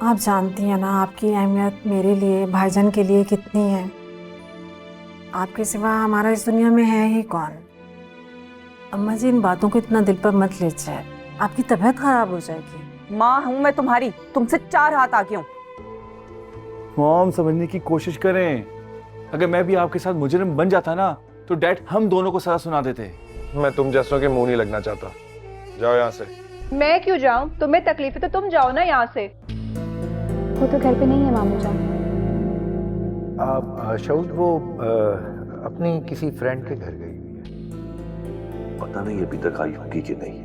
आप जानती हैं ना आपकी अहमियत मेरे लिए, भाईजान के लिए कितनी है। आपके सिवा हमारा इस दुनिया में है ही कौन। अम्मा जी, इन बातों को इतना दिल पर मत लीजिए, आपकी तबीयत खराब हो जाएगी। माँ हूँ मैं तुम्हारी, तुमसे 4 हाथ आगे हूँ। मॉम, समझने की कोशिश करें। अगर मैं भी आपके साथ मुजरिम बन जाता ना तो डैड हम दोनों को सजा सुना देते। मैं तुम जैसों के मुंह नहीं लगना चाहता। जाओ यहाँ से। मैं क्यों जाऊं? तुम्हें तकलीफ है तो तुम जाओ ना यहाँ से। वो तो घर पे नहीं है मामू जान। शौद वो अपनी किसी फ्रेंड के घर गई हुई है। पता नहीं अभी तक आई होगी कि नहीं।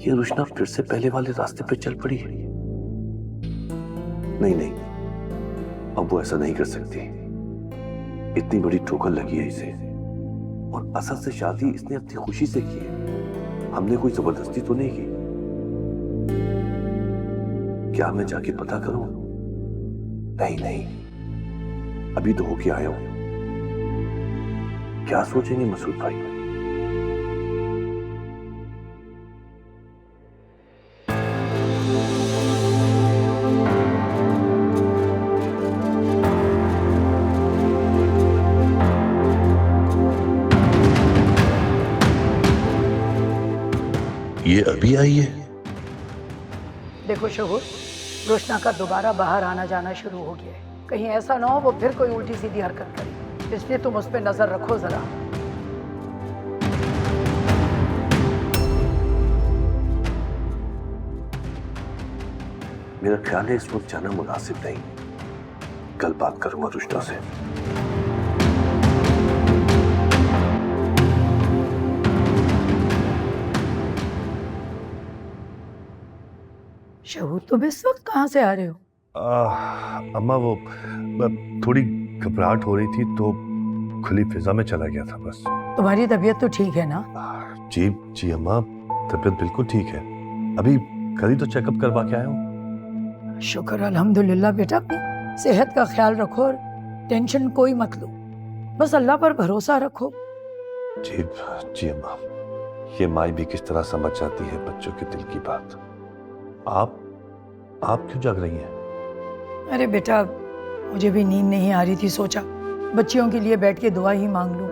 ये रुशना फिर से पहले वाले रास्ते पे चल पड़ी है। नहीं नहीं, अब वो ऐसा नहीं कर सकती। इतनी बड़ी ठोकर लगी है इसे, और असद से शादी इसने अपनी खुशी से की है। हमने कोई जबरदस्ती तो नहीं की। क्या मैं जाके पता करूं? नहीं नहीं, अभी तो होके आया हूं। क्या सोचेंगे मसूद भाई? ये अभी आई है? देखो शहूर, रोशना का दोबारा बाहर आना जाना शुरू हो गया है। कहीं ऐसा ना हो वो फिर कोई उल्टी सीधी हरकत करे, इसलिए तुम उस पर नजर रखो जरा। मेरा ख्याल है इस वक्त जाना मुनासिब नहीं। कल बात करूंगा रुशना से। शहूर, तुम इस वक्त कहाँ से आ रहे हो? अम्मा वो थोड़ी घबराहट हो रही थी तो खुली फिजा में चला गया था बस। तुम्हारी तबीयत तो ठीक है ना? जी जी अम्मा, तबीयत बिल्कुल ठीक है। अभी कल ही तो चेकअप करवा के आया हूँ। शुक्र अल्हम्दुलिल्लाह। बेटा, अपनी सेहत का ख्याल रखो और टेंशन कोई मत लो, बस अल्लाह पर भरोसा रखो। जी जी अम्मा, ये माई भी किस तरह समझ जाती है बच्चों के दिल की बात। आप क्यों जग रही हैं? अरे बेटा, मुझे भी नींद नहीं आ रही थी, सोचा बच्चियों के लिए बैठ के दुआ ही मांग लूं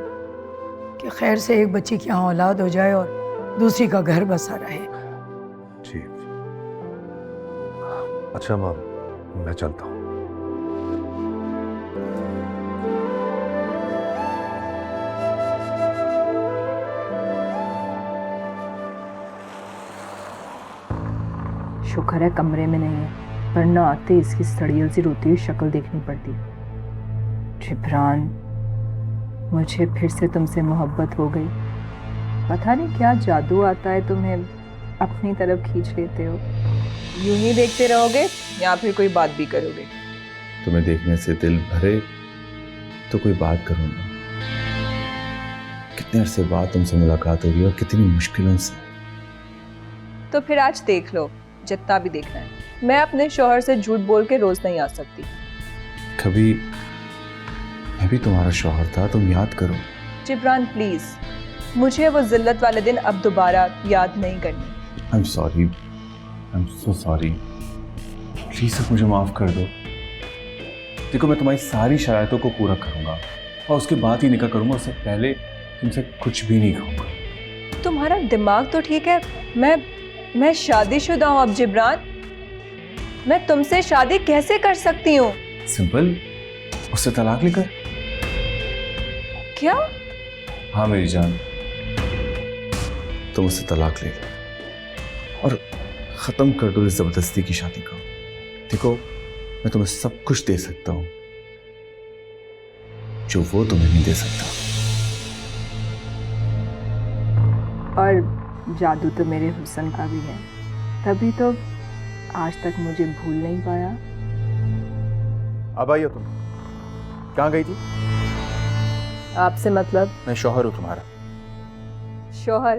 कि खैर से एक बच्ची की यहाँ औलाद हो जाए और दूसरी का घर बसा रहे। जी अच्छा माँ, मैं चलता हूँ। शुक्र है कमरे में नहीं है, वरना आते इसकी सड़ियल सी रोती हुई शक्ल देखनी पड़ती। जिब्रान, मुझे फिर से तुमसे मोहब्बत हो गई। पता नहीं क्या जादू आता है, तुम्हें अपनी तरफ खींच लेते हो। यूं ही देखते रहोगे या फिर कोई बात भी करोगे? तुम्हें देखने से दिल भरे तो कोई बात करूंगा। कितने अरसे बाद तुमसे मुलाकात हो रही है और कितनी मुश्किलों से। तो फिर आज देख लो, जितना भी देखना है। मैं अपने शौहर से झूठ बोल के रोज नहीं आ सकती। कभी मैं भी तुम्हारा शौहर था, तुम याद करो। जिब्रान प्लीज, मुझे वो जिल्लत वाले दिन अब दोबारा याद नहीं करनी। I am sorry, I am so sorry. Please अब मुझे माफ कर दो। देखो, मैं तुम्हारी सारी शरारतों को पूरा करूंगा और उसके बाद ही निकाह करूंगा। उससे पहले तुमसे कुछ भी नहीं कहूंगा। तुम्हारा दिमाग तो ठीक है। मैं शादीशुदा हूँ अब जिब्रान। मैं तुमसे शादी कैसे कर सकती हूँ? सिंपल, उससे तलाक लेकर। क्या? हाँ मेरी जान, तुम उससे तलाक ले लो और खत्म कर दो इस जबरदस्ती की शादी को। देखो, मैं तुम्हें सब कुछ दे सकता हूँ जो वो तुम्हें नहीं दे सकता। और जादू तो मेरे हुस्न का भी है, तभी तो आज तक मुझे भूल नहीं पाया। अब आई हो तुम? कहाँ गई थी? आपसे मतलब? मैं शौहर हूँ तुम्हारा। शौहर?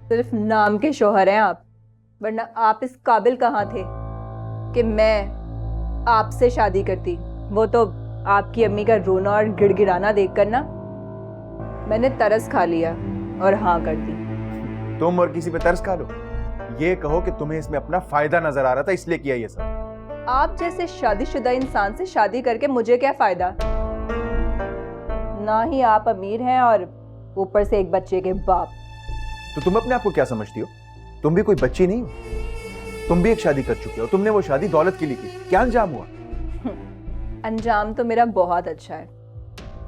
सिर्फ नाम के शौहर हैं आप, वरना आप इस काबिल कहाँ थे कि मैं आपसे शादी करती। वो तो आपकी अम्मी का रोना और गिड़गिड़ाना देखकर ना मैंने तरस खा लिया और हाँ कर दी। तुम और किसी पे तरस खा लो, ये कहो कि तुम्हें इसमें अपना फायदा नजर आ रहा था इसलिए किया ये सब। आप जैसे शादीशुदा इंसान से शादी करके मुझे क्या फायदा? ना ही आप अमीर हैं और ऊपर से एक बच्चे के बाप। तो तुम अपने आप को क्या समझती हो? तुम भी कोई बच्ची नहीं हो, तुम भी एक शादी कर चुकी हो। तुमने वो शादी दौलत के लिए की, क्या अंजाम हुआ? अंजाम तो मेरा बहुत अच्छा है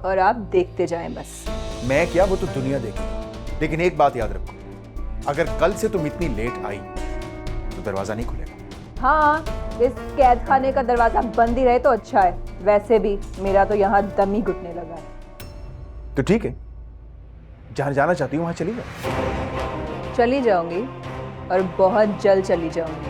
और आप देखते जाएं बस। मैं क्या, वो तो दुनिया देखेगी। लेकिन एक बात याद रखो, अगर कल से तुम इतनी लेट आई तो दरवाजा नहीं खुलेगा। हाँ, इस कैद खाने का दरवाजा बंद ही रहे तो अच्छा है। वैसे भी मेरा तो यहाँ दम ही घुटने लगा है। तो ठीक है, जहां जाना चाहती हूँ वहां चली जाओ। चली जाऊंगी और बहुत जल्द चली जाऊंगी।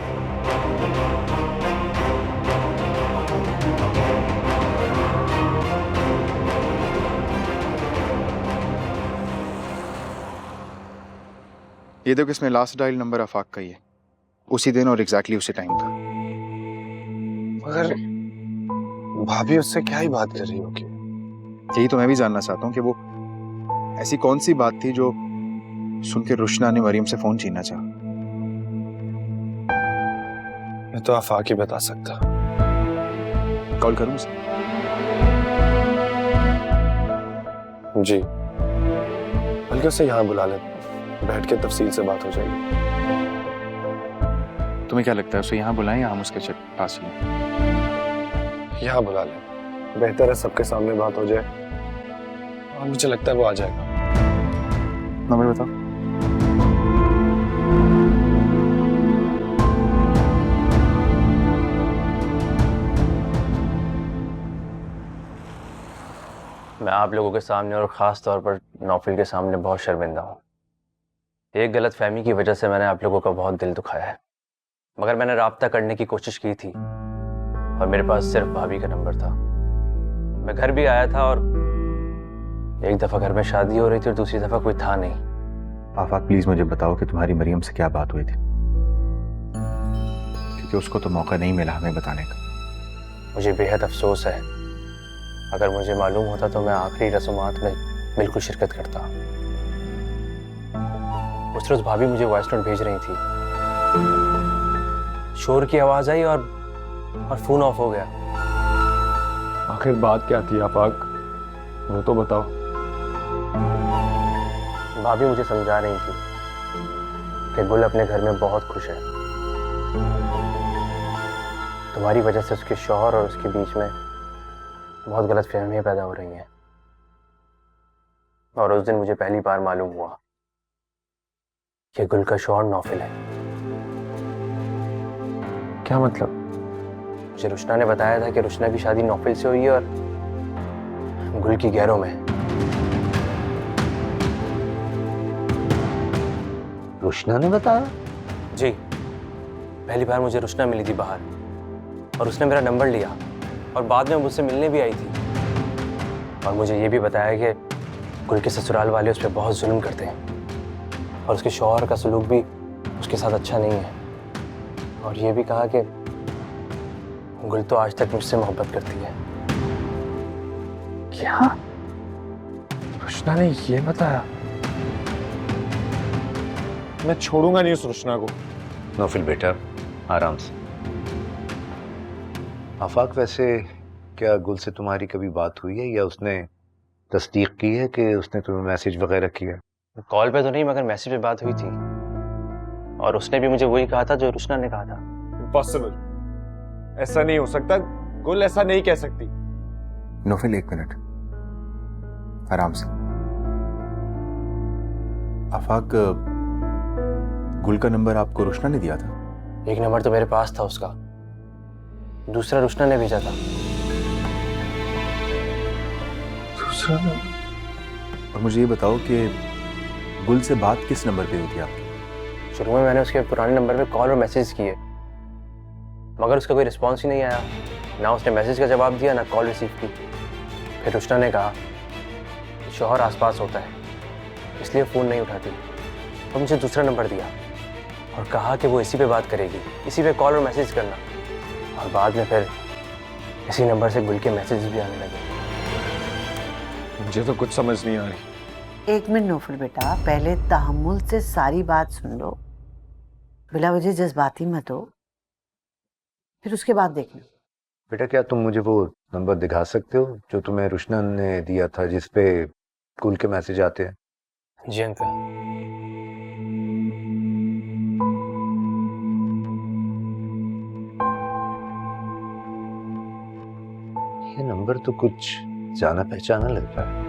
ये देखो, इसमें लास्ट डायल नंबर आफाक का ही है, उसी दिन और एग्जैक्टली उसी टाइम का। मगर भाभी उससे क्या ही बात कर रही होगी? यही तो मैं भी जानना चाहता हूँ कि वो ऐसी कौन सी बात थी जो सुन के रुशना ने मरियम से फोन छीनना चाहा। मैं तो आफाक ही बता सकता। कॉल करूँ उसे? जी, बल्कि उसे यहाँ बुला ले, बैठ के तफसील से बात हो जाएगी। तुम्हें क्या लगता है, उसे यहाँ बुलाएं या हम उसके पास ही? यहाँ बुला ले, बेहतर है सबके सामने बात हो जाए, और मुझे लगता है वो आ जाएगा। नंबर बताओ। मैं आप लोगों के सामने और ख़ास तौर पर नौफिल के सामने बहुत शर्मिंदा हूँ। एक गलत फहमी की वजह से मैंने आप लोगों का बहुत दिल दुखाया है, मगर मैंने राब्ता करने की कोशिश की थी और मेरे पास सिर्फ भाभी का नंबर था। मैं घर भी आया था और एक दफ़ा घर में शादी हो रही थी और दूसरी दफ़ा कोई था नहीं। आफाक प्लीज मुझे बताओ कि तुम्हारी मरियम से क्या बात हुई थी, क्योंकि उसको तो मौका नहीं मिला हमें बताने का। मुझे बेहद अफसोस है, अगर मुझे मालूम होता तो मैं आखिरी रस्मात में बिल्कुल शिरकत करता। उस रोज भाभी मुझे वॉइस नोट भेज रही थी, शोर की आवाज आई और फोन ऑफ हो गया। आखिर बात क्या थी आफाक, वो तो बताओ। भाभी मुझे समझा रही थी कि गुल अपने घर में बहुत खुश है। तुम्हारी वजह से उसके शौहर और उसके बीच में बहुत गलत फहमियां पैदा हो रही हैं, और उस दिन मुझे पहली बार मालूम हुआ कि गुल का शौहर नौफिल है। क्या मतलब? मुझे रुशना ने बताया था कि रुशना की शादी नौफिल से हुई है और गुल की गैरों में। रुशना ने बताया? जी, पहली बार मुझे रुशना मिली थी बाहर और उसने मेरा नंबर लिया और बाद में मुझसे मिलने भी आई थी, और मुझे ये भी बताया कि गुल के ससुराल वाले उस पर बहुत जुल्म करते हैं और उसके शौहर का सलूक भी उसके साथ अच्छा नहीं है, और ये भी कहा कि गुल तो आज तक मुझसे मोहब्बत करती है। क्या रुशना ने ये बताया? मैं छोड़ूंगा नहीं उस रुशना को। नौफिल बेटा, आराम से। आफाक, वैसे क्या गुल से तुम्हारी कभी बात हुई है या उसने तस्दीक की है कि उसने तुम्हें मैसेज वगैरह किया? कॉल पे तो नहीं, मगर मैसेज पे बात हुई थी और उसने भी मुझे वही कहा था जो रुशना ने कहा था। इम्पॉसिबल, ऐसा नहीं हो सकता। गुल ऐसा नहीं कह सकती। नौफिल, एक मिनट, आराम से। आफाक, गुल का नंबर आपको रुशना ने दिया था? एक नंबर तो मेरे पास था उसका, दूसरा रुशना ने भेजा था। दूसरा नंबर? और मुझे ये बताओ कि गुल से बात किस नंबर पे हुई थी आपकी? शुरू में मैंने उसके पुराने नंबर पे कॉल और मैसेज किए, मगर उसका कोई रिस्पॉन्स ही नहीं आया। ना उसने मैसेज का जवाब दिया, ना कॉल रिसीव की। फिर रुशना ने कहा कि शौहर आसपास होता है, इसलिए फ़ोन नहीं उठाती, तो मुझे दूसरा नंबर दिया और कहा कि वो इसी पे बात करेगी, इसी पे कॉल और मैसेज करना। और बाद में फिर इसी नंबर से गुल के मैसेज भी आने लगे। मुझे तो कुछ समझ नहीं आ रही। एक मिनट नौफिल बेटा, पहले तहम्मुल से सारी बात सुन लो, बिला वजह जज्बाती मत हो, फिर उसके बाद देख लो। बेटा क्या तुम मुझे वो नंबर दिखा सकते हो जो तुम्हें रुशना ने दिया था, जिस पे स्कूल के मैसेज आते हैं? जी अंकल। ये नंबर तो कुछ जाना पहचाना लग रहा है।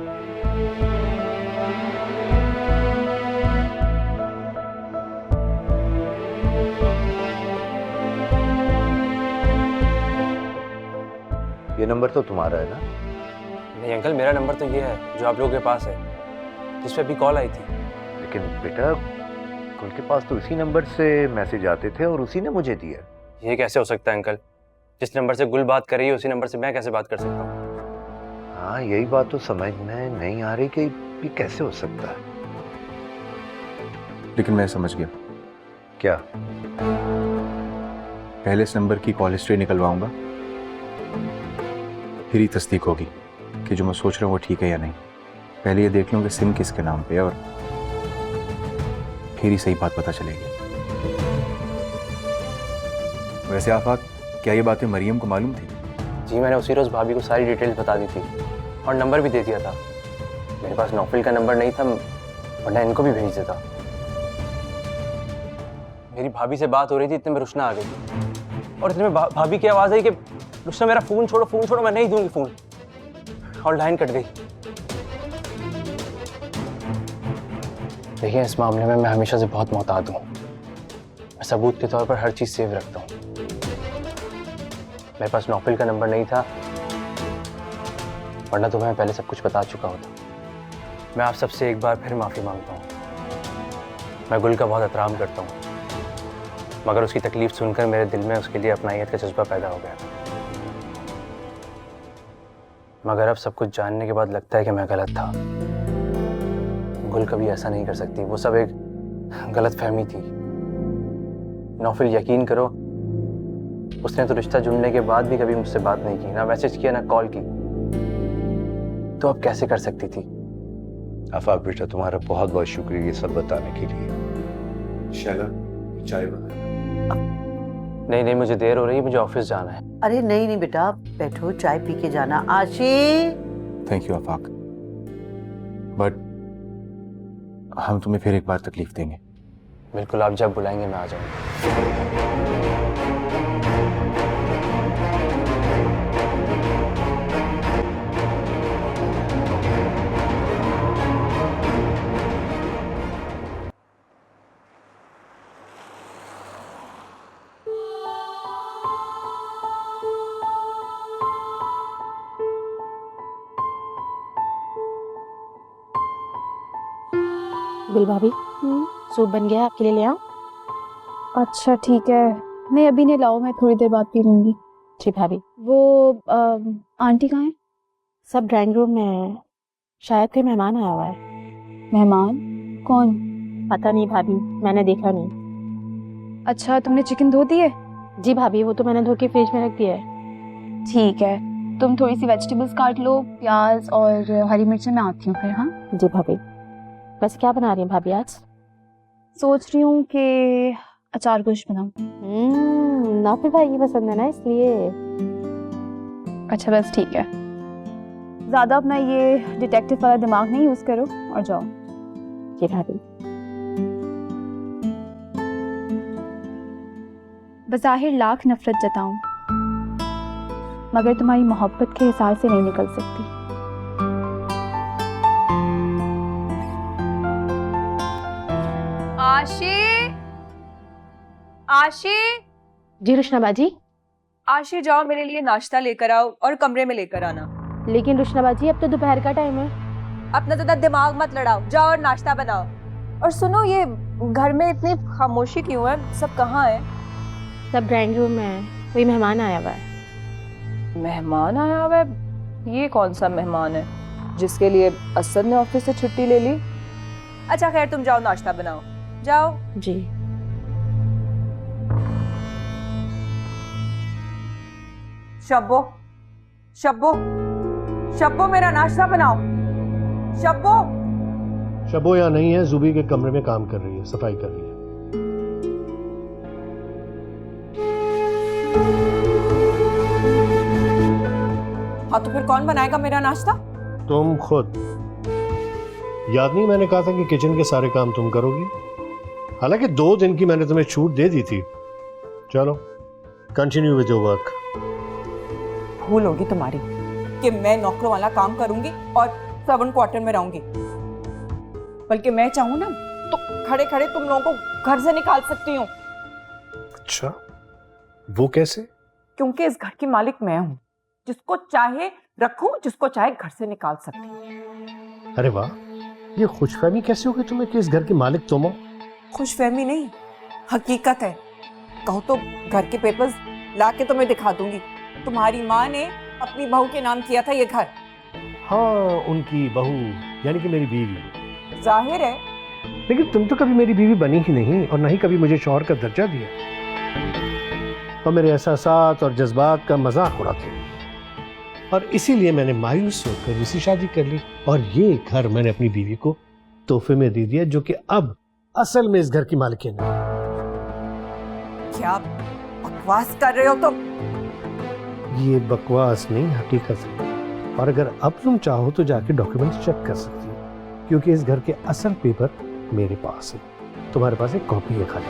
ये नंबर तो तुम्हारा है ना? नहीं अंकल, मेरा नंबर तो ये है जो आप लोगों के पास है, जिस पे अभी कॉल आई थी। लेकिन बेटा स्कूल के पास तो उसी नंबर से मैसेज आते थे और उसी ने मुझे दिया। ये कैसे हो सकता है अंकल? जिस नंबर से गुल बात कर रही है उसी नंबर से मैं कैसे बात कर सकता हूँ? हाँ यही बात तो समझ में नहीं आ रही कि ये कैसे हो सकता है। लेकिन मैं समझ गया। क्या? पहले इस नंबर की कॉल हिस्ट्री निकलवाऊंगा, फिर ही तस्दीक होगी कि जो मैं सोच रहा हूँ वो ठीक है या नहीं। पहले ये देख लूँ कि सिम किसके नाम पे है और फिर ही सही बात पता चलेगी। वैसे आफाक, क्या ये बातें मरियम को मालूम थी? जी मैंने उसी रोज़ भाभी को सारी डिटेल्स बता दी थी और नंबर भी दे दिया था। मेरे पास नौफिल का नंबर नहीं था, वरना इनको भी भेज देता। मेरी भाभी से बात हो रही थी, इतने में रुशना आ गई और इतने में भाभी की आवाज़ आई कि रुशना मेरा फ़ोन छोड़ो, मैं नहीं दूंगी फ़ोन, और लाइन कट गई। देखिए इस मामले में मैं हमेशा से बहुत मोहतात हूँ। मैं सबूत के तौर पर हर चीज़ सेव रखता हूँ। मेरे पास नौफिल का नंबर नहीं था, वरना तो मैं पहले सब कुछ बता चुका होता। मैं आप सबसे एक बार फिर माफ़ी मांगता हूँ। मैं गुल का बहुत एहतराम करता हूँ, मगर उसकी तकलीफ सुनकर मेरे दिल में उसके लिए अपनाइयत का जज्बा पैदा हो गया। मगर अब सब कुछ जानने के बाद लगता है कि मैं गलत था। गुल कभी ऐसा नहीं कर सकती, वो सब एक गलत फहमी थी। नौफिल यकीन करो, उसने तो रिश्ता जुड़ने के बाद भी कभी मुझसे बात नहीं की, ना मैसेज किया ना कॉल की, तो अब कैसे कर सकती थी? आफाक बेटा तुम्हारा बहुत बहुत शुक्रिया ये सब बताने के लिए। शैला चाय बना। नहीं मुझे देर हो रही है, मुझे ऑफिस जाना है। अरे नहीं बेटा, बैठो चाय पी के जाना। आशी। थैंक यू आफाक, बट हम तुम्हें फिर एक बार तकलीफ देंगे। बिल्कुल, आप जब बुलाएंगे मैं आ जाऊंगा। गुल भाभी, सूप बन गया, आपके लिए ले आऊं? अच्छा ठीक है, नहीं अभी नहीं लाओ, मैं थोड़ी देर बाद पी लूंगी। जी भाभी। वो आंटी कहाँ है? सब ड्राइंग रूम में है, शायद कोई मेहमान आया हुआ है। मेहमान? कौन? पता नहीं भाभी, मैंने देखा नहीं। अच्छा तुमने चिकन धो दिए? जी भाभी, वो तो मैंने धो के फ्रिज में रख दिया है। ठीक है, तुम थोड़ी सी वेजिटेबल्स काट लो, प्याज और हरी मिर्ची, मैं आती हूँ फिर। हाँ जी भाभी। वैसे क्या बना रही हैं भाभी आज? सोच रही हूँ कि अचार गोश्त बनाऊं। नौफिल भाई ये पसंद है ना, इसलिए। अच्छा बस ठीक है, ज़्यादा अपना ये डिटेक्टिव वाला दिमाग नहीं यूज़ करो और जाओ। जी भाभी। बज़ाहिर लाख नफरत जताऊं, मगर तुम्हारी मोहब्बत के हिसाब से नहीं निकल सकती। आशी। जी रुशना बाजी। आशी जाओ मेरे लिए नाश्ता लेकर आओ और कमरे में लेकर आना। लेकिन रुशना बाजी अब तो दोपहर का टाइम है। अपना ज़्यादा दिमाग मत लड़ाओ, जाओ और नाश्ता बनाओ। और सुनो, ये घर में इतनी खामोशी क्यों है? सब कहाँ है? सब ड्राइंग रूम में है, कोई मेहमान आया हुआ है। मेहमान आया हुआ है? ये कौन सा मेहमान है जिसके लिए असद ने ऑफिस से छुट्टी ले ली? अच्छा खैर, तुम जाओ नाश्ता बनाओ, जाओ। जी। शब्बो, शब्बो, शब्बो मेरा नाश्ता बनाओ। शब्बो। शब्बो यहाँ नहीं है, जुबी के कमरे में काम कर रही है, सफाई कर रही है। हाँ तो फिर कौन बनाएगा मेरा नाश्ता? तुम खुद। याद नहीं मैंने कहा था कि किचन के सारे काम तुम करोगी? हालांकि 2 दिन की मैंने तुम्हें छूट दे दी थी। चलो कंटिन्यू विद योर वर्क। भूल होगी तुम्हारी कि मैं नौकरों वाला काम करूंगी और सर्वेंट क्वार्टर में रहूंगी। बल्कि मैं चाहूं ना तो खड़े खड़े तुम लोगों को घर से निकाल सकती हूँ। अच्छा, वो कैसे? क्योंकि इस घर की मालिक मैं हूँ, जिसको चाहे रखूं, जिसको चाहे घर से निकाल सकती हूँ। अरे वाह, ये खुशफहमी कैसे होगी तुम्हें कि इस घर की मालिक तुम हो? खुशफहमी नहीं, हकीकत है। कहो तो घर के पेपर्स ला के तुम्हें दिखा दूंगी। तुम्हारी माँ ने अपनी बहू के नाम किया था ये घर। हाँ, उनकी बहू यानी कि मेरी बीवी। जाहिर है। लेकिन तुम तो कभी मेरी बीवी बनी ही नहीं और ना ही कभी मुझे शौहर का दर्जा दिया, और मेरे एहसासात और जज्बात का मजाक उड़ाते हो। और इसीलिए मैंने मायूस होकर इसी शादी कर ली, और ये घर मैंने अपनी बीवी को तोहफे में दे दिया, जो कि अब असल में इस घर की मालिकिन है। क्या बकवास कर रहे हो तुम? ये बकवास नहीं, हकीकत है। और अगर अब तुम चाहो तो जाके डॉक्यूमेंट्स चेक कर सकती हो, क्योंकि इस घर के असल पेपर मेरे पास है। तुम्हारे पास एक कॉपी है खाली।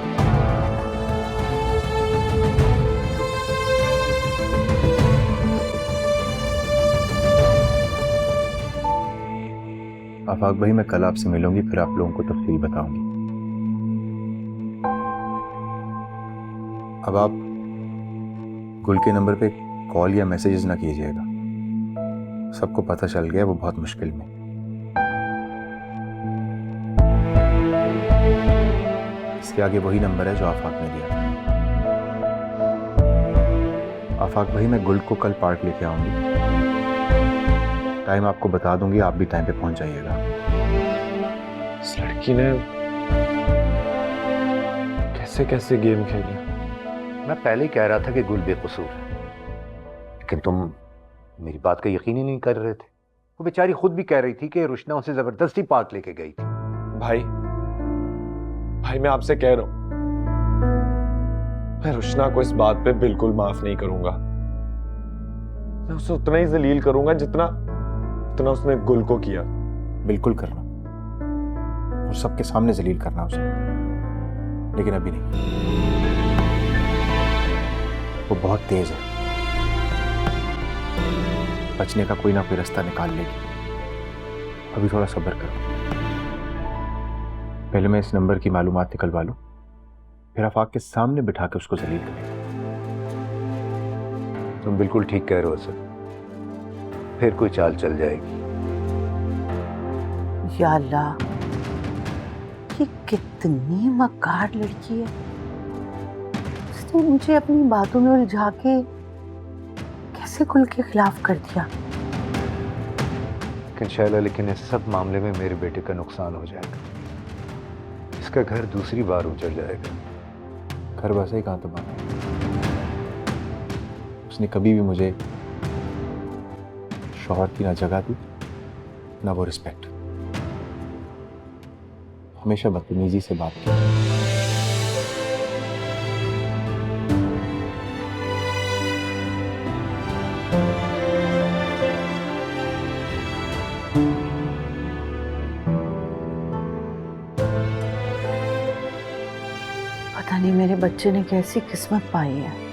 आफाक भाई, मैं कल आपसे मिलूंगी, फिर आप लोगों को तफसील बताऊंगी। अब आप गुल के नंबर पे कॉल या मैसेजेस ना कीजिएगा। सबको पता चल गया, वो बहुत मुश्किल में। इसके आगे वही नंबर है जो आफाक ने दिया था। आफाक भाई, मैं गुल को कल पार्क लेके आऊंगी। टाइम आपको बता दूंगी, आप भी टाइम पे पहुंच जाइएगा। इस लड़की ने कैसे कैसे गेम खेली। मैं पहले ही कह रहा था कि गुल बेकसूर है, लेकिन तुम मेरी बात का यकीन ही नहीं कर रहे थे। वो बेचारी खुद भी कह रही थी कि रुशना उसे जबरदस्ती पार्क लेके गई थी। भाई मैं आपसे कह रहा हूं, मैं रुशना को इस बात पे बिल्कुल माफ नहीं करूंगा। मैं उसे उतना ही जलील करूंगा जितना उसने गुल को किया। बिल्कुल करना, और सबके सामने जलील करना उसे, लेकिन अभी नहीं। वो बहुत तेज है, बचने का कोई ना कोई रास्ता निकाल लेगी। अभी थोड़ा सब्र करो। पहले मैं इस नंबर की मालूमात निकलवा लूं, फिर आफाक के सामने बिठा के उसको जलील करेंगे। तुम बिल्कुल ठीक कह रहे हो सर, फिर कोई चाल चल जाएगी। या अल्लाह, ये कितनी मक्कार लड़की है। उसने मुझे अपनी बातों में उलझा के कैसे गुल के खिलाफ कर दिया। लेकिन शैला, लेकिन इस सब मामले में मेरे बेटे का नुकसान हो जाएगा। इसका घर दूसरी बार उजड़ जाएगा। घर बसा ही कहाँ तो बात। उसने कभी भी मुझे शौहर की ना जगह दी, ना वो रिस्पेक्ट। हमेशा बदतमीजी से बात की। पता नहीं मेरे बच्चे ने कैसी किस्मत पाई है।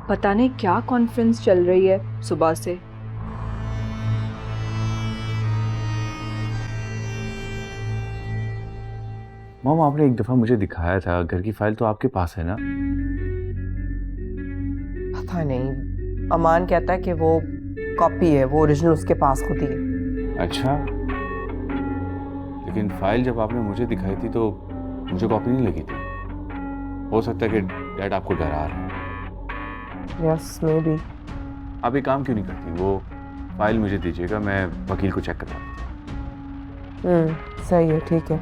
पता नहीं क्या कॉन्फ्रेंस चल रही है सुबह से। मॉम, आपने एक दफा मुझे दिखाया था, घर की फाइल तो आपके पास है ना? पता नहीं, अमान कहता है कि वो कॉपी है, वो ओरिजिनल उसके पास खुद ही है। अच्छा, लेकिन फाइल जब आपने मुझे दिखाई थी तो मुझे कॉपी नहीं लगी थी। हो सकता है कि डैड आपको डरा रहे हैं। Yes, may be. आप एक काम क्यों नहीं करती, वो फाइल मुझे दीजिएगा, मैं वकील को चेक करवा दूँ। सही है, ठीक है।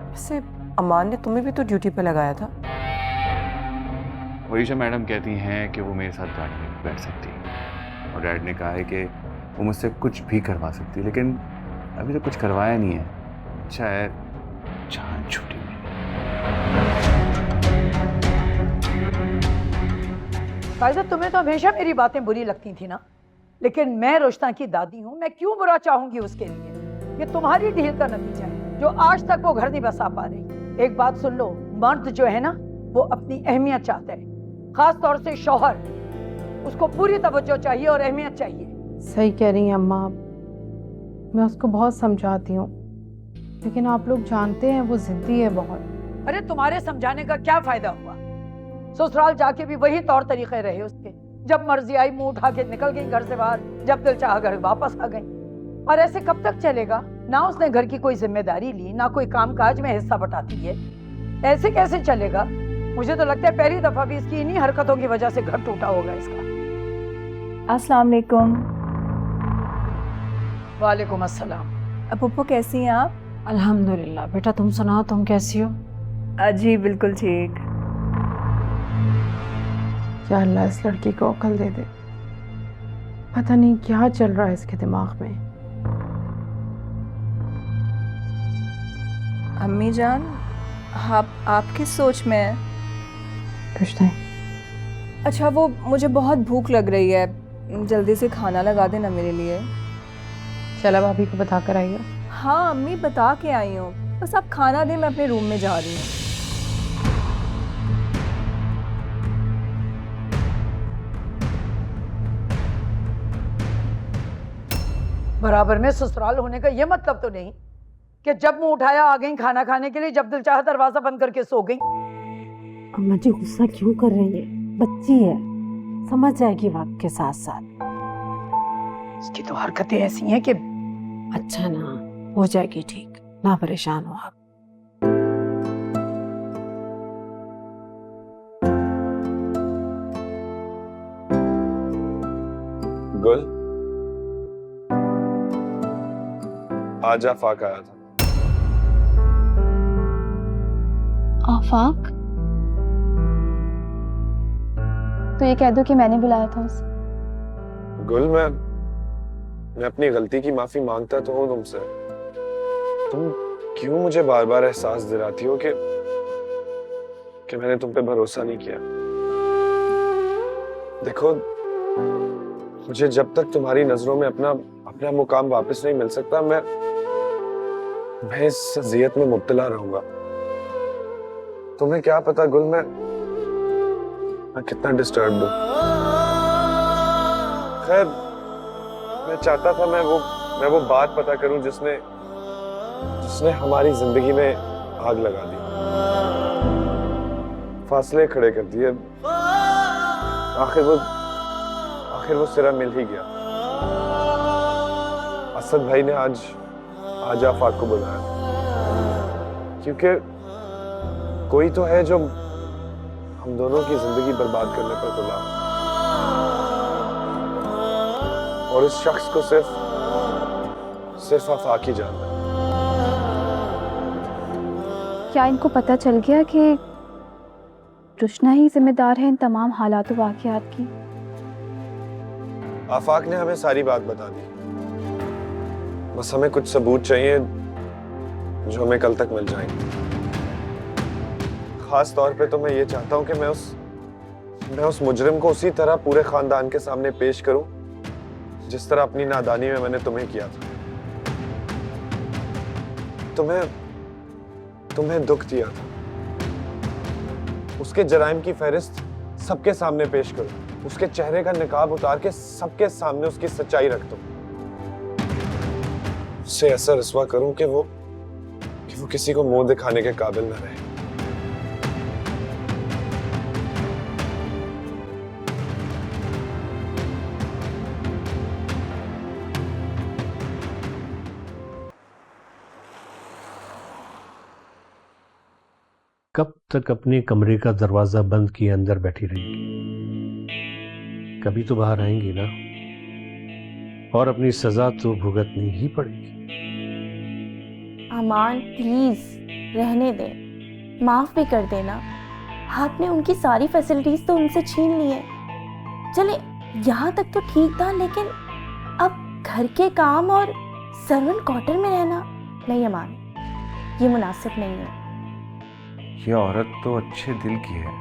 वैसे अमान ने तुम्हें भी तो ड्यूटी पे लगाया था। वरीशा मैडम कहती हैं कि वो मेरे साथ गाड़ी में बैठ सकती है, और डैड ने कहा है कि वो मुझसे कुछ भी करवा सकती है, लेकिन अभी तो कुछ करवाया नहीं है। अच्छा है जान छूटी। फायदा, तुम्हें तो हमेशा मेरी बातें बुरी लगती थी ना, लेकिन मैं रुश्ता की दादी हूँ, मैं क्यों बुरा चाहूंगी उसके लिए? ये तुम्हारी ढील का नतीजा है जो आज तक वो घर नहीं बसा पा रही। एक बात सुन लो, मर्द जो है ना वो अपनी अहमियत चाहता है, खास तौर से शौहर। उसको पूरी तवज्जो चाहिए और अहमियत चाहिए। सही कह रही हैं अम्मा, मैं उसको बहुत समझाती हूँ, लेकिन आप लोग जानते हैं वो जिद्दी है बहुत। अरे तुम्हारे समझाने का क्या फायदा हुआ? ससुराल जाके भी वही तौर तरीके रहे उसके। जब मर्जी आई मुंह उठा के निकल गई घर से बाहर, जब दिल चाहा घर वापस आ गई। और ऐसे कब तक चलेगा? ना उसने घर की कोई जिम्मेदारी ली, ना कोई कामकाज में हिस्सा बटाती है। ऐसे कैसे चलेगा? मुझे तो लगता है पहली दफा भी इसकी इन्हीं हरकतों की वजह से घर टूटा होगा इसका। अस्सलाम वालेकुम। वालेकुम अस्सलाम। पप्पू कैसी हैं आप? अल्हम्दुलिल्लाह। बेटा तुम सुनाओ, तुम कैसी हो? जी बिल्कुल ठीक। क्या अल्लाह इस लड़की को अकल दे दे, पता नहीं क्या चल रहा है इसके दिमाग में। अम्मी जान, आप किस सोच में हैं? कुछ नहीं। अच्छा, वो मुझे बहुत भूख लग रही है, जल्दी से खाना लगा देना मेरे लिए। चला भाभी को बता कर आई हो? हाँ अम्मी, बता के आई हूँ, बस आप खाना दे, मैं अपने रूम में जा रही हूँ। बराबर में ससुराल होने का ये मतलब तो नहीं कि जब मुंह उठाया आ गई खाना खाने के लिए, जब दिल चाहा दरवाजा बंद करके सो गई। अम्मा जी गुस्सा क्यों कर रही है? बच्ची है, समझ जाएगी वक्त के साथ साथ। इसकी तो हरकतें ऐसी हैं कि अच्छा ना हो जाएगी ठीक, ना परेशान हो आप। गुल, आज आफाक आया था। आफाक? तो ये कह दो कि मैंने बुलाया था उसे। गुल, मैं अपनी गलती की माफी मांगता तो हूँ तुमसे। तुम क्यों मुझे बार बार एहसास दिलाती हो कि मैंने तुम पे भरोसा नहीं किया? देखो, मुझे जब तक तुम्हारी नजरों में अपना मुकाम वापस नहीं मिल सकता, मैं इस अज़ियत में मुब्तला रहूंगा। तुम्हें क्या पता गुल, मैं कितना डिस्टर्ब हूं। खैर, मैं चाहता था मैं वो बात पता करूं जिसने हमारी जिंदगी में आग लगा दी, फासले खड़े कर दिए। आखिर वो सिरा मिल ही गया। असद भाई ने आज आफाक को बुलाया था, क्योंकि कोई तो है जो हम दोनों की जिंदगी बर्बाद करने पर तुला, और इस शख्स को सिर्फ आफाक ही जानता है। क्या इनको पता चल गया कि रुशना ही जिम्मेदार है इन तमाम हालात और वाक़यात की? आफाक ने हमें सारी बात बता दी, बस हमें कुछ सबूत चाहिए जो हमें कल तक मिल जाएंगे। खास तौर पे तो मैं ये चाहता हूं कि मैं उस मुजरिम को उसी तरह पूरे खानदान के सामने पेश करूं जिस तरह अपनी नादानी में मैंने तुम्हें किया था। तुम्हें दुख दिया था, उसके जराइम की फहरिस्त सबके सामने पेश करो, उसके चेहरे का निकाब उतार के सबके सामने उसकी सच्चाई रख दो, उससे ऐसा रस्वा करूं कि वो किसी को मुंह दिखाने के काबिल न रहे। कब तक अपने कमरे का दरवाजा बंद किए अंदर बैठी रहेगी? कभी तो बाहर आएंगी ना। और अपनी सजा तो भुगतनी ही पड़ेगी। अमान प्लीज रहने दे, माफ भी कर देना। आपने उनकी सारी फैसिलिटीज तो उनसे छीन ली है। चले यहाँ तक तो ठीक था, लेकिन अब घर के काम और सर्वेंट क्वार्टर में रहना नहीं अमान, ये मुनासिब नहीं है। ये औरत तो अच्छे दिल की है,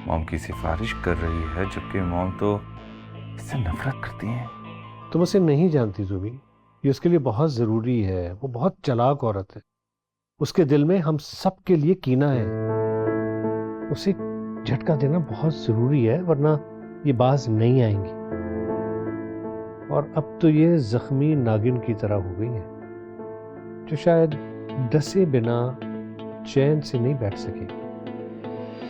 मॉम की सिफारिश कर रही है, जबकि मॉम तो इससे नफरत करती है। तुम उसे नहीं जानती जुबी, ये उसके लिए बहुत जरूरी है। वो बहुत चालाक औरत है, उसके दिल में हम सब के लिए कीना है। उसे झटका देना बहुत जरूरी है, वरना ये बाज नहीं आएंगी। और अब तो ये जख्मी नागिन की तरह हो गई है, जो शायद डसे बिना चैन से नहीं बैठ सके।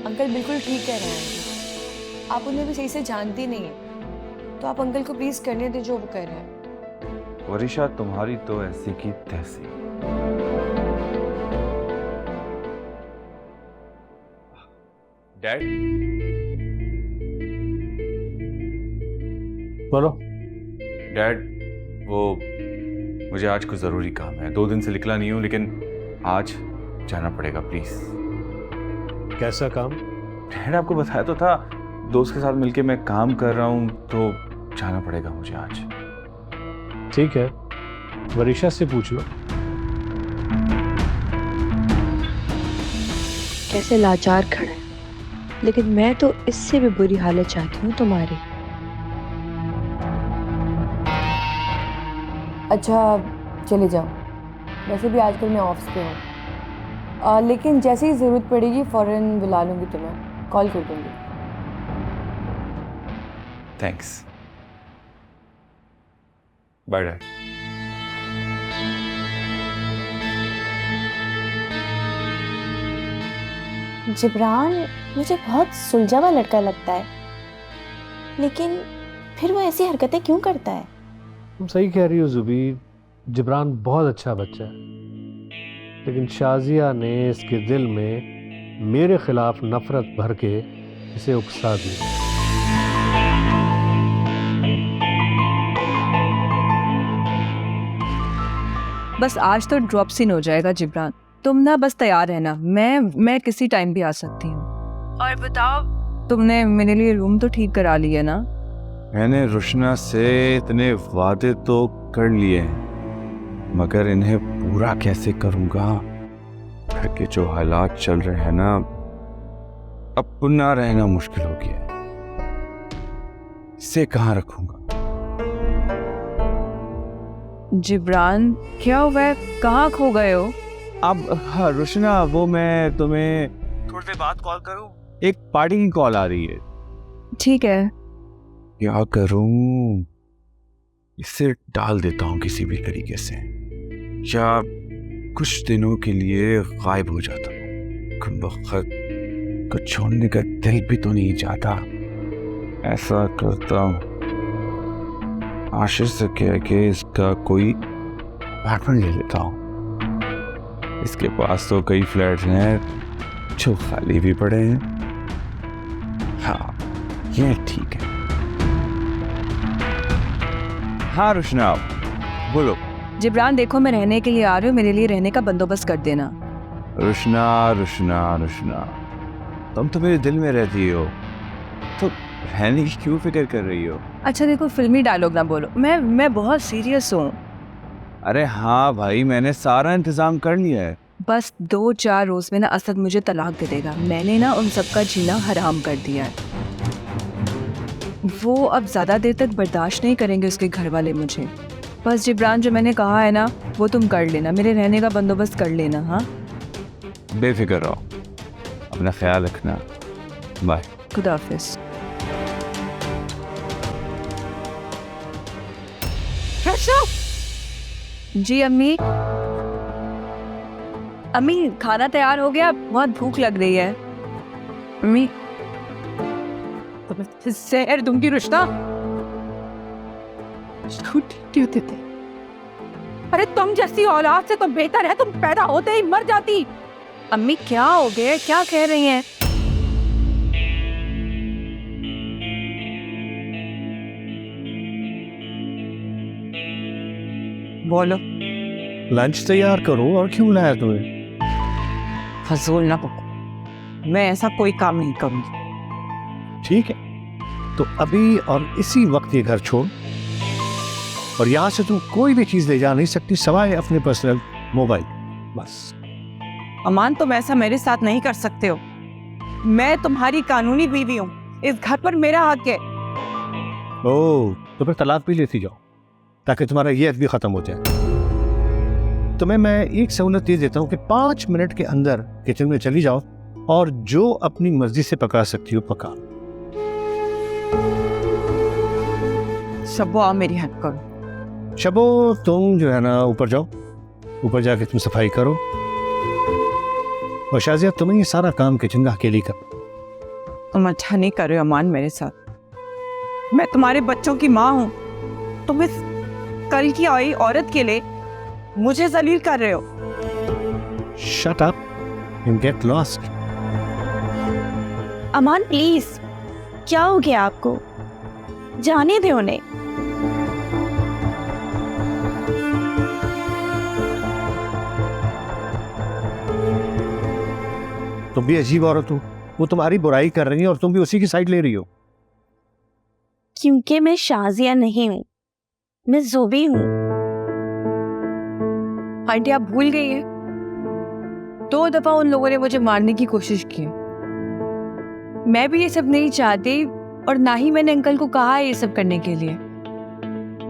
अंकल बिल्कुल ठीक कह रहे हैं, आप उन्हें भी सही से जानती नहीं है, तो आप अंकल को प्लीज करने दे जो वो कह रहे हैं। वरिशा तुम्हारी तो ऐसी की तैसी। डैड बोलो। डैड वो मुझे आज कुछ ज़रूरी काम है, 2 दिन से निकला नहीं हूँ, लेकिन आज जाना पड़ेगा प्लीज़। कैसा काम? डैड आपको बताया तो था, दोस्त के साथ मिलके मैं काम कर रहा हूँ, तो जाना पड़ेगा मुझे आज। ठीक है, वरिशा से पूछ लो। कैसे लाचार खड़ा है, लेकिन मैं तो इससे भी बुरी हालत चाहती हूँ तुम्हारी। अच्छा चले जाओ, वैसे भी आजकल मैं ऑफिस पे हूँ, लेकिन जैसे ही ज़रूरत पड़ेगी फ़ौरन बुला लूँगी, तुम्हें कॉल कर दूँगी। Thanks, bye dad. जिब्रान मुझे बहुत सुलझा हुआ लड़का लगता है, लेकिन फिर वो ऐसी हरकतें क्यों करता है? तुम सही कह रही हो जुबी, जिब्रान बहुत अच्छा बच्चा है, लेकिन शाजिया ने इसके दिल में मेरे खिलाफ नफरत भर के इसे उकसा दी। बस आज तो ड्रॉप सीन हो जाएगा जिब्रान, तुम ना बस तैयार रहना, मैं किसी टाइम भी आ सकती हूँ। और बताओ, तुमने मेरे लिए रूम तो ठीक करा लिया ना? मैंने रुशना से इतने वादे तो कर लिए हैं, मगर इन्हें पूरा कैसे करूँगा? घर के जो हालात चल रहे हैं ना, अब पुनः रहना मुश्किल हो गया है। इसे कहाँ रखूँगा? जिब्रान क्या हुआ है, कहाँ खो गए हो? अब हाँ रुशना, वो मैं तुम्हें थोड़ी देर बाद कॉल करूँ, एक पार्टी की कॉल आ रही है। ठीक है। क्या करूँ? इसे डाल देता हूँ किसी भी तरीके से, या कुछ दिनों के लिए गायब हो जाता हूँ। कुछ वक्त को छोड़ने का दिल भी तो नहीं चाहता। ऐसा करता हूँ, आशिर से कह के इसका कोई अपार्टमेंट ले लेता हूँ। इसके पास तो कई फ्लैट्स हैं जो खाली भी पड़े हैं। हाँ ये ठीक है। हाँ रुशना बोलो। जिब्रान देखो, मैं रहने के लिए आ रही हूँ, मेरे लिए रहने का बंदोबस्त कर देना। रुशना रुशना रुशना, तुम तो मेरे दिल में रहती हो, तो रहने की क्यों फिक्र कर रही हो? अच्छा देखो, फिल्मी डायलॉग ना बोलो, मैं बहुत सीरियस हूँ। अरे हाँ भाई, मैंने सारा इंतजाम कर लिया है। बस 2-4 रोज में ना असद मुझे तलाक दे देगा। मैंने ना उन सबका जीना हराम कर दिया है। वो अब ज्यादा देर तक बर्दाश्त नहीं करेंगे उसके घर वाले मुझे। बस जिब्रान, जो मैंने कहा है ना वो तुम कर लेना, मेरे रहने का बंदोबस्त कर लेना। हाँ बेफिक्र रहो, अपना ख्याल रखना। बाय। खुदा हाफिज। जी अम्मी। अम्मी खाना तैयार हो गया, बहुत भूख लग रही है। अम्मी जहर दूंगी रुश्ता। होते थे, अरे तुम जैसी औलाद से तो बेहतर है तुम पैदा होते ही मर जाती। अम्मी क्या हो गया, क्या कह रही हैं? बोलो। लंच तैयार करो, और क्यों लाया तुम्हें? फजूल ना बको, मैं ऐसा कोई काम नहीं करूंगी। ठीक है, तो अभी और इसी वक्त ये घर छोड़, और यहां से तुम कोई भी चीज ले जा नहीं सकती सिवाय अपने पर्सनल मोबाइल, बस। अमान, तुम ऐसा मेरे साथ नहीं कर सकते हो। मैं तुम्हारी कानूनी बीवी हूँ, इस घर पर मेरा हक है। ओह, तो फिर तलाक भी लेती जाओ ताकि तुम्हारा ये हक भी खत्म हो जाए। तुम्हें मैं एक सहूलत ये देता हूँ कि 5 मिनट के अंदर किचन में चली जाओ और जो अपनी मर्जी से पका सकती हो पका। शब्बो, आओ मेरी हेल्प करो। शबो, तुम जो है ना ऊपर जाओ, ऊपर जाके तुम सफाई करो, और शाजिया तुम्हें ये सारा काम किचन का अकेली कर। तुम अच्छा नहीं कर रहे हो अमान मेरे साथ। मैं तुम्हारे बच्चों की माँ हूँ, तुम इस कल की आई औरत के लिए मुझे जलील कर रहे हो। Shut up and get lost. Aman please, क्या हो गया आपको? जाने दे उन्हें। तुम भी अजीब औरत हो, वो तुम्हारी बुराई कर रही है और तुम भी उसी की साइड ले रही हो। क्योंकि मैं शाजिया नहीं हूँ, मैं ज़ोबी हूँ। आंटी, आप भूल गई हैं? 2 दफा उन लोगों ने मुझे मारने की कोशिश की। मैं भी ये सब नहीं चाहती, और ना ही मैंने अंकल को कहा है ये सब करने के लिए।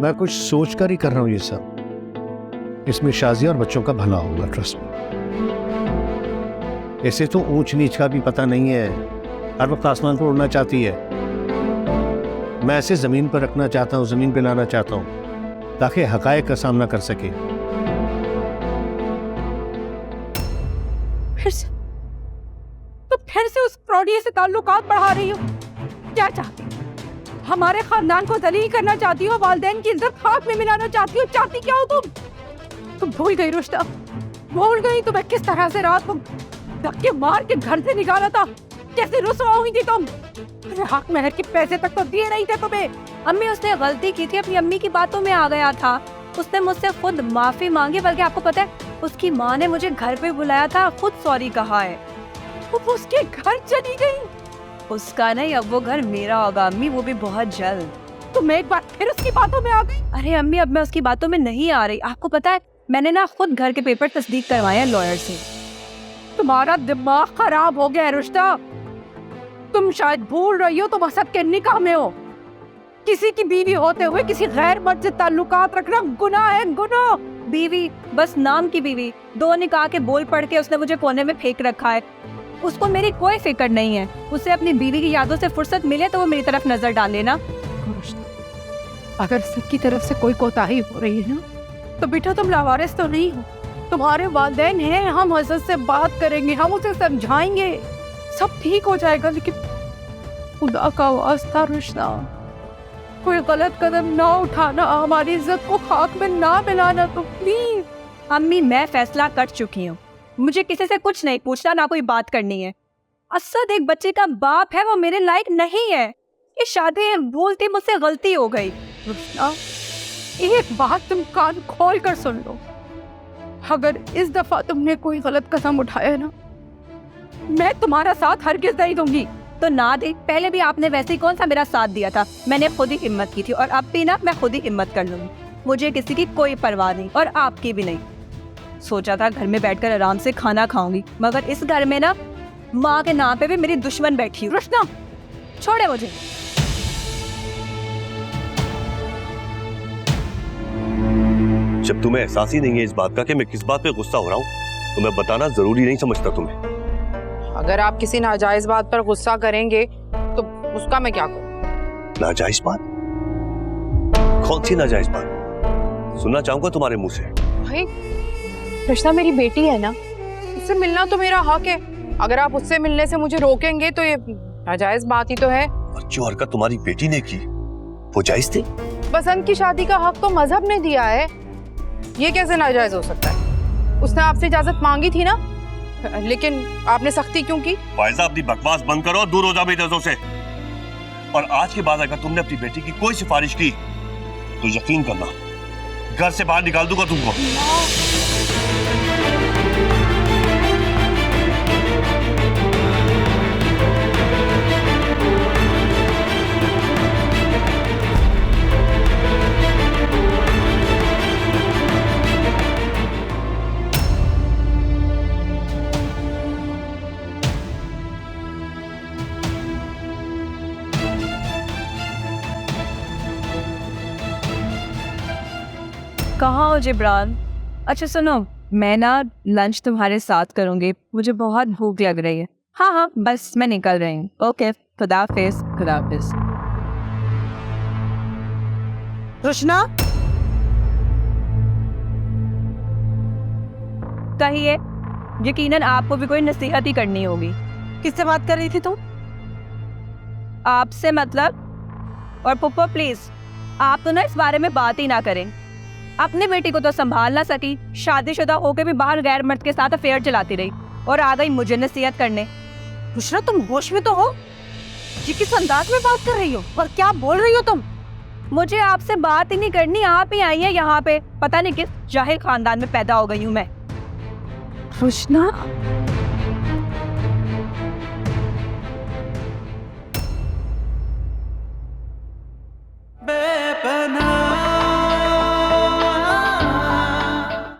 मैं कुछ सोच कर ही कर रहा हूँ ये सब। इसमें शाजिया और बच्चों का भला होगा, ट्रस्ट में। ऐसे तो ऊंच नीच का भी पता नहीं है, हर वक्त आसमान पर उड़ना चाहती है। मैं ऐसे जमीन पर रखना चाहता हूँ, जमीन पे लाना चाहता हूँ ताकि हकायक का सामना कर सके। फिर से उस फ्रॉडिये से ताल्लुकात बढ़ा रही हो। क्या चाहती हो? हमारे खानदान को दलील करना चाहती हो, वालिदैन की इज्जत खाक में मिलाना चाहती हो। चाहती क्या हो तुम भूल गई रुश्ता, भूल गई तुम्हें किस तरह से रात को धक्के मार के घर से निकाला था, कैसे रुसवा हुई थी तुम। अरे हक मेहर के पैसे तक तो दिए नहीं थे तुम्हें। अम्मी, उसने गलती की थी, अपनी अम्मी की बातों में आ गया था। उसने मुझसे खुद माफी मांगी, बल्कि आपको पता है उसकी माँ ने मुझे घर पे बुलाया था, खुद सॉरी कहा है। वो उसके घर चली गई। उसका नहीं, अब वो घर मेरा होगा अम्मी, वो भी बहुत जल्द। तुम एक बार फिर उसकी बातों में आ गई। अरे अम्मी, अब मैं उसकी बातों में नहीं आ रही। आपको पता है मैंने ना खुद घर के पेपर तस्दीक करवाए हैं लॉयर से। तुम्हारा दिमाग खराब हो गया है रुश्ता। तुम शायद भूल रही हो तुम असद के निकाह में हो। किसी की बीवी होते हुए किसी गैर मर्द से ताल्लुकात रखना गुनाह है, गुनाह। बीवी, बस नाम की बीवी। 2 निकाह के बोल पढ़ के उसने मुझे कोने में फेंक रखा है। उसको मेरी कोई फिक्र नहीं है। उसे अपनी बीवी की यादों से फुर्सत मिले तो वो मेरी तरफ नजर डाले ना। अगर सबकी तरफ से कोई कोताही हो रही है ना, तो बेटा तुम लावारिस तो नहीं हो। तुम्हारे वालिदैन हैं, हम हसद से बात करेंगे, हम उसे समझाएंगे, सब ठीक हो जाएगा। लेकिन खुदा का वास्ता रुश्ता, कोई गलत कदम ना उठाना, हमारी इज्जत को खाक में ना मिलाना तो प्लीज। अम्मी, मैं फैसला कर चुकी हूँ, मुझे किसी से कुछ नहीं पूछना, ना कोई बात करनी है। असद एक बच्चे का बाप है, वो मेरे लायक नहीं है। ये शादी भूलती मुझसे गलती हो गई। रुश्ता, एक बात तुम कान खोल कर सुन लो। अगर इस दफा तुमने कोई गलत कदम उठाया ना, मैं तुम्हारा साथ हरगिज़ नहीं दूंगी। तो ना दे, पहले भी आपने वैसे ही कौन सा मेरा साथ दिया था। मैंने खुद ही हिम्मत की थी, और अब भी ना मैं खुद ही हिम्मत कर लूंगी। मुझे किसी की कोई परवाह नहीं, और आपकी भी नहीं। सोचा था घर में बैठकर आराम से खाना खाऊंगी, मगर इस घर में ना माँ के नाम पे भी मेरी दुश्मन बैठी। रुश्ता, छोड़े मुझे। जब तुम्हें एहसास ही नहीं है इस बात का कि मैं किस बात पे गुस्सा हो रहा हूँ, तो मैं बताना जरूरी नहीं समझता तुम्हें। अगर आप किसी नाजायज बात पर गुस्सा करेंगे तो उसका मैं क्या करूं? नाजायज बात? कौन सी नाजायज बात? सुनना चाहूंगा तुम्हारे मुंह से। भाई, कृष्णा मेरी बेटी है ना, उससे मिलना तो मेरा हक है। अगर आप उससे मिलने से मुझे रोकेंगे तो ये नाजायज बात ही तो है। और जो हरकत तुम्हारी बेटी ने की वो जायज थी? बसंत की शादी का हक तो मजहब ने दिया है, ये कैसे नाजायज हो सकता है? उसने आपसे इजाजत मांगी थी ना, लेकिन आपने सख्ती क्यों की? फायजा, अपनी बकवास बंद करो और दूर हो जाओ मेरी नजरों से। और आज के बाद अगर तुमने अपनी बेटी की कोई सिफारिश की तो यकीन करना घर से बाहर निकाल दूंगा तुमको। कहाँ हो जिब्रान? अच्छा सुनो, मैं ना लंच तुम्हारे साथ करूँगी, मुझे बहुत भूख लग रही है। हाँ हाँ बस मैं निकल रही हूँ। ओके, खुदा हाफिज। खुदा हाफिज। रुशना, कहिए। यकीनन आपको भी कोई नसीहत ही करनी होगी। किससे बात कर रही थी तुम? आपसे मतलब। और पुप्पो प्लीज, आप तो ना इस बारे में बात ही ना करें। अपने बेटी को तो संभाल ना सकी, शादीशुदा होकर भी बाहर गैर मर्द के साथ अफेयर चलाती रही और आ गई मुझे नसीहत करने। रुशना, तुम होश में तो हो? ये किस अंदाज में बात कर रही हो और क्या बोल रही हो तुम? मुझे आपसे बात ही नहीं करनी, आप ही आई हैं यहाँ पे। पता नहीं किस जाहिल खानदान में पैदा हो गई हूँ मैं। रुशना,